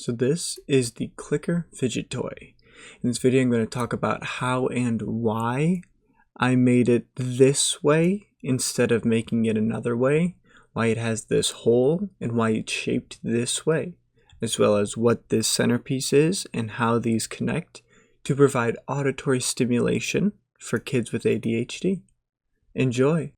So this is the clicker fidget toy. In this video I'm going to talk about how and why I made it this way instead of making it another way, why it has this hole and why it's shaped this way, as well as what this centerpiece is and how these connect to provide auditory stimulation for kids with ADHD. Enjoy!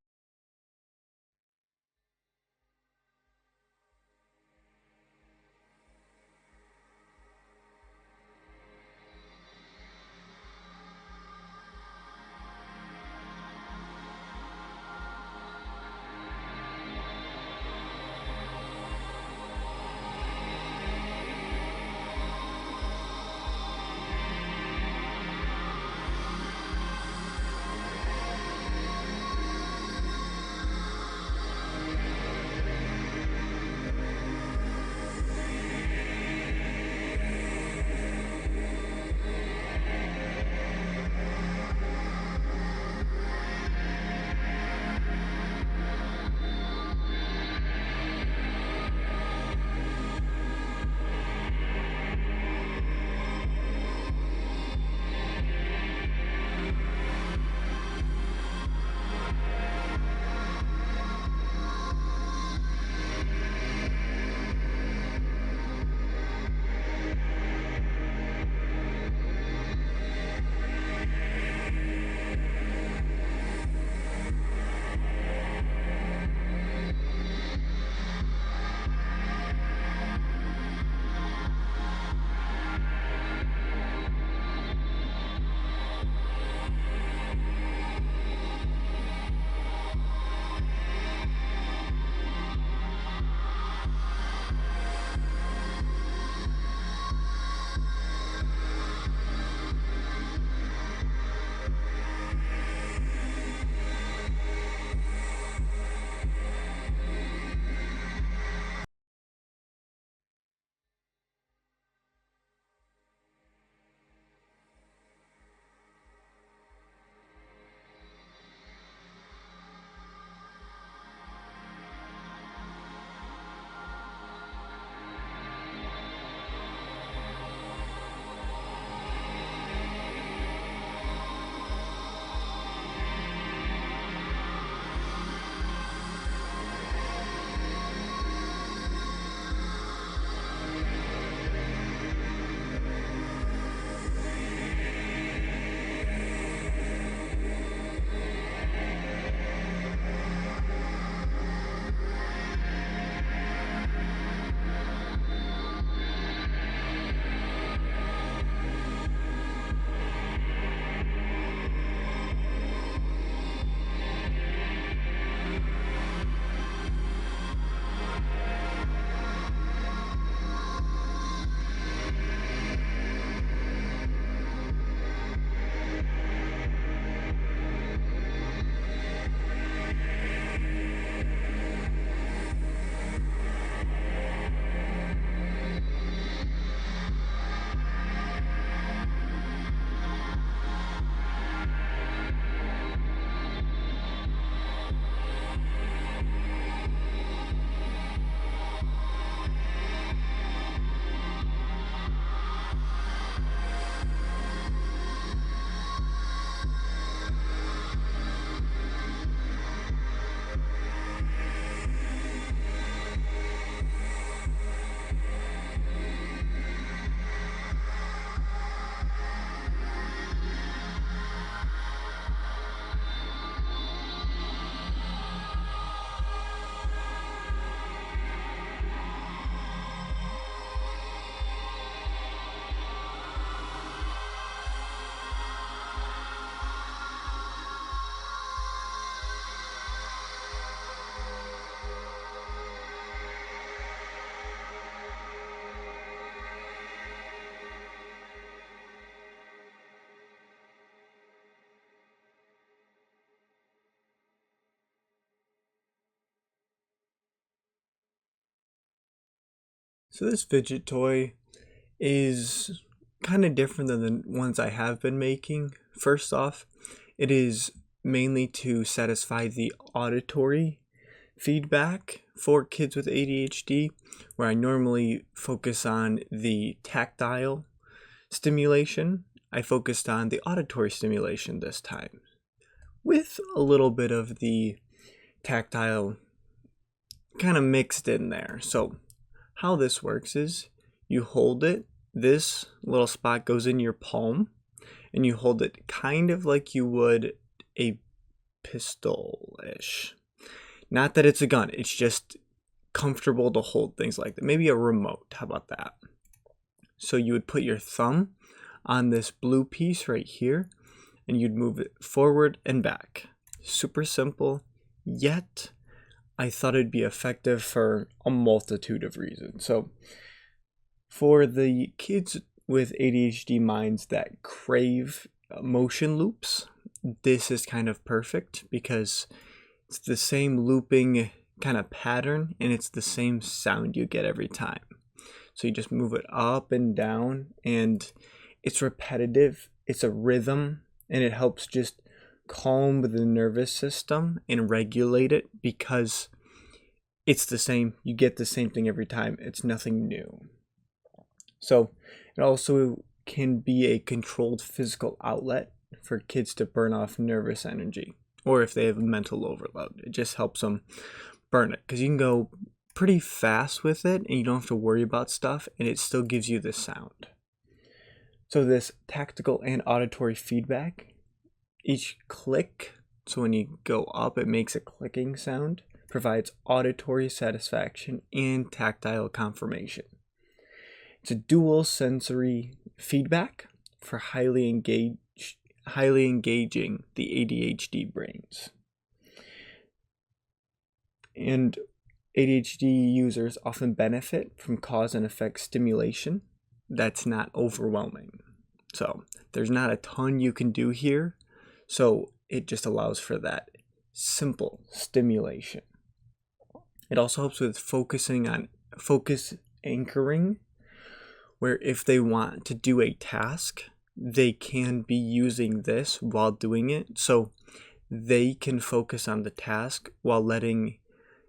So this fidget toy is kind of different than the ones I have been making. First off, it is mainly to satisfy the auditory feedback for kids with ADHD, where I normally focus on the tactile stimulation, I focused on the auditory stimulation this time, with a little bit of the tactile kind of mixed in there. So how this works is you hold it, this little spot goes in your palm, and you hold it kind of like you would a pistol-ish. Not that it's a gun, it's just comfortable to hold things like that. Maybe a remote, how about that? So you would put your thumb on this blue piece right here, and you'd move it forward and back. Super simple, yet I thought it'd be effective for a multitude of reasons. So for the kids with ADHD minds that crave motion loops, this is kind of perfect because it's the same looping kind of pattern and it's the same sound you get every time. So you just move it up and down and it's repetitive, it's a rhythm, and it helps just calm the nervous system and regulate it because it's the same. You get the same thing every time. It's nothing new. So it also can be a controlled physical outlet for kids to burn off nervous energy, or if they have mental overload, it just helps them burn it because you can go pretty fast with it and you don't have to worry about stuff and it still gives you the sound. So this tactile and auditory feedback, each click, so when you go up it makes a clicking sound, provides auditory satisfaction and tactile confirmation. It's a dual sensory feedback for highly engaging the ADHD brains. And ADHD users often benefit from cause and effect stimulation that's not overwhelming. So there's not a ton you can do here, so it just allows for that simple stimulation. It also helps with focus anchoring, where if they want to do a task, they can be using this while doing it, so they can focus on the task while letting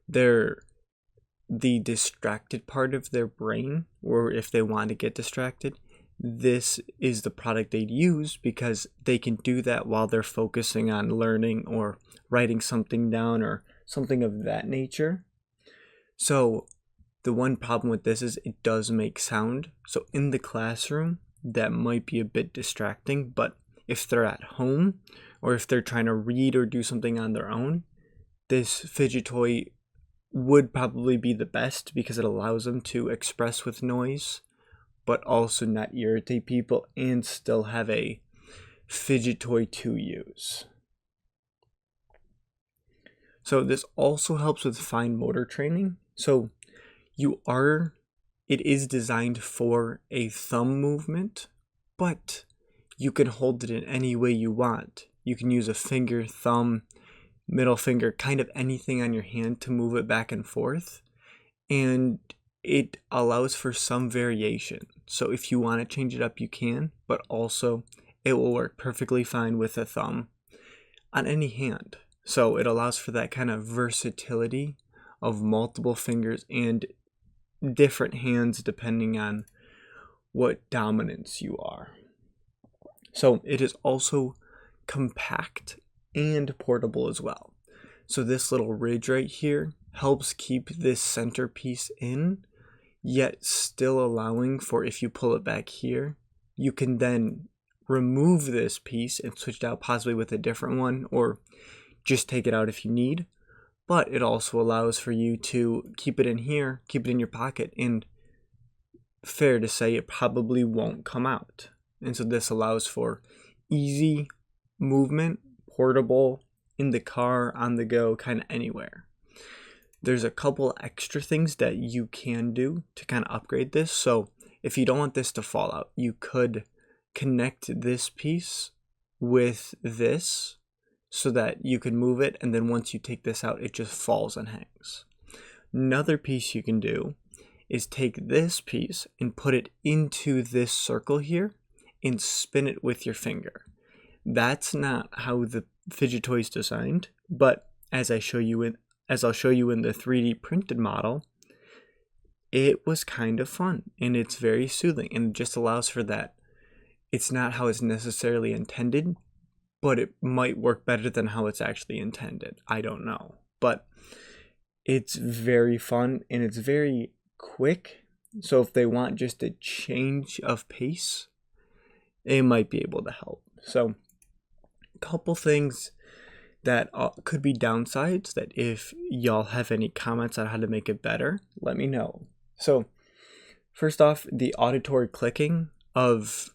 the distracted part of their brain, or if they want to get distracted, this is the product they'd use because they can do that while they're focusing on learning or writing something down or something of that nature. So the one problem with this is it does make sound. So in the classroom, that might be a bit distracting, but if they're at home or if they're trying to read or do something on their own, this fidget toy would probably be the best because it allows them to express with noise, but also not irritate people and still have a fidget toy to use. So this also helps with fine motor training. So it is designed for a thumb movement, but you can hold it in any way you want. You can use a finger, thumb, middle finger, kind of anything on your hand to move it back and forth. And it allows for some variation. So if you want to change it up, you can, but also it will work perfectly fine with a thumb on any hand. So it allows for that kind of versatility of multiple fingers and different hands depending on what dominance you are. So it is also compact and portable as well. So this little ridge right here helps keep this centerpiece in, yet still allowing for, if you pull it back here, you can then remove this piece and switch it out possibly with a different one, or just take it out if you need. But it also allows for you to keep it in here, keep it in your pocket, and fair to say it probably won't come out. And so this allows for easy movement, portable, in the car, on the go, kind of anywhere. There's a couple extra things that you can do to kind of upgrade this. So if you don't want this to fall out, you could connect this piece with this so that you can move it, and then once you take this out, it just falls and hangs. Another piece you can do is take this piece and put it into this circle here and spin it with your finger. That's not how the fidget toy is designed, but as I show you as I'll show you in the 3D printed model, it was kind of fun and it's very soothing and it just allows for that. It's not how it's necessarily intended, but it might work better than how it's actually intended. I don't know. But it's very fun and it's very quick. So if they want just a change of pace, it might be able to help. So a couple things that could be downsides that if y'all have any comments on how to make it better, let me know. So first off, the auditory clicking of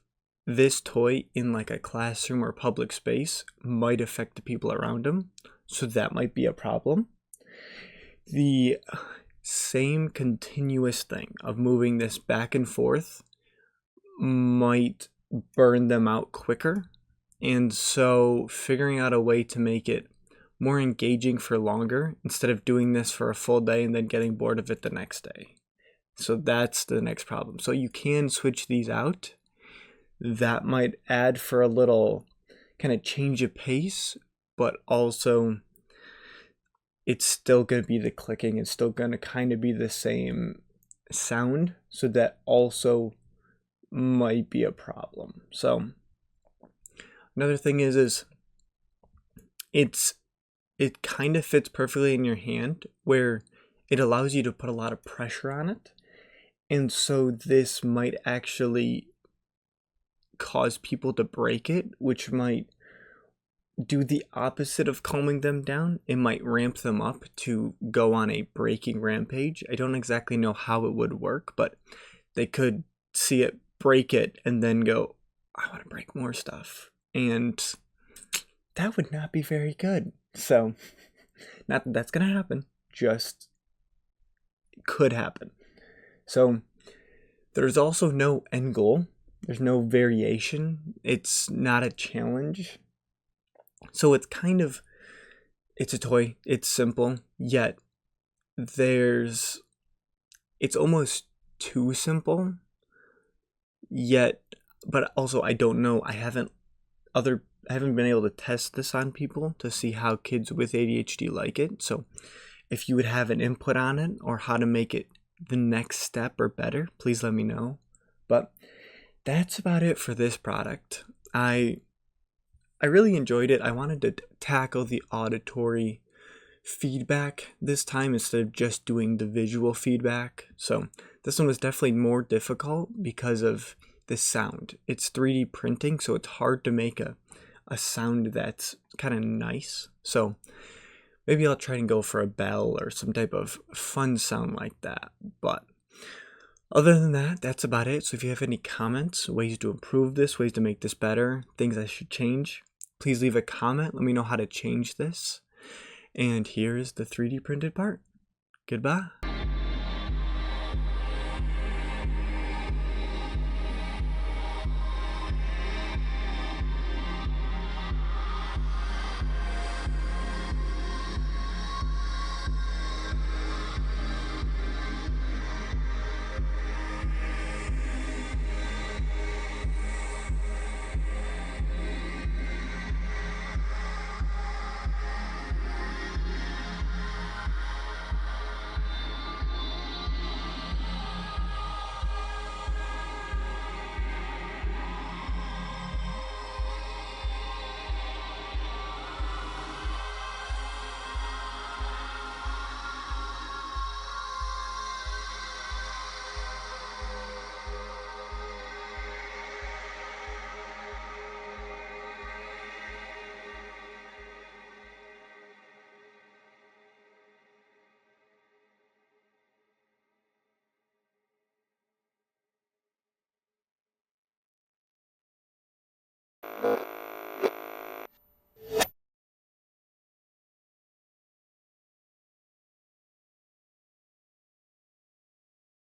this toy in like a classroom or public space might affect the people around them, so that might be a problem. The same continuous thing of moving this back and forth might burn them out quicker, and so figuring out a way to make it more engaging for longer instead of doing this for a full day and then getting bored of it the next day. So that's the next problem. So you can switch these out. That might add for a little kind of change of pace, but also it's still going to be the clicking. It's still going to kind of be the same sound. So that also might be a problem. So another thing is it kind of fits perfectly in your hand where it allows you to put a lot of pressure on it. And so this might actually cause people to break it, which might do the opposite of calming them down. It might ramp them up to go on a breaking rampage. I don't exactly know how it would work, but they could see it, break it, and then go, I want to break more stuff. And that would not be very good. So, not that that's going to happen, just it could happen. So, there's also no end goal. There's no variation. It's not a challenge. So it's a toy. It's simple, yet it's almost too simple, but also I don't know. I haven't been able to test this on people to see how kids with ADHD like it. So if you would have an input on it or how to make it the next step or better, please let me know. But that's about it for this product. I really enjoyed it. I wanted to tackle the auditory feedback this time instead of just doing the visual feedback. So this one was definitely more difficult because of the sound. It's 3D printing, so it's hard to make a sound that's kind of nice. So maybe I'll try and go for a bell or some type of fun sound like that. But other than that, that's about it. So if you have any comments, ways to improve this, ways to make this better, things I should change, please leave a comment. Let me know how to change this. And here's the 3D printed part. Goodbye.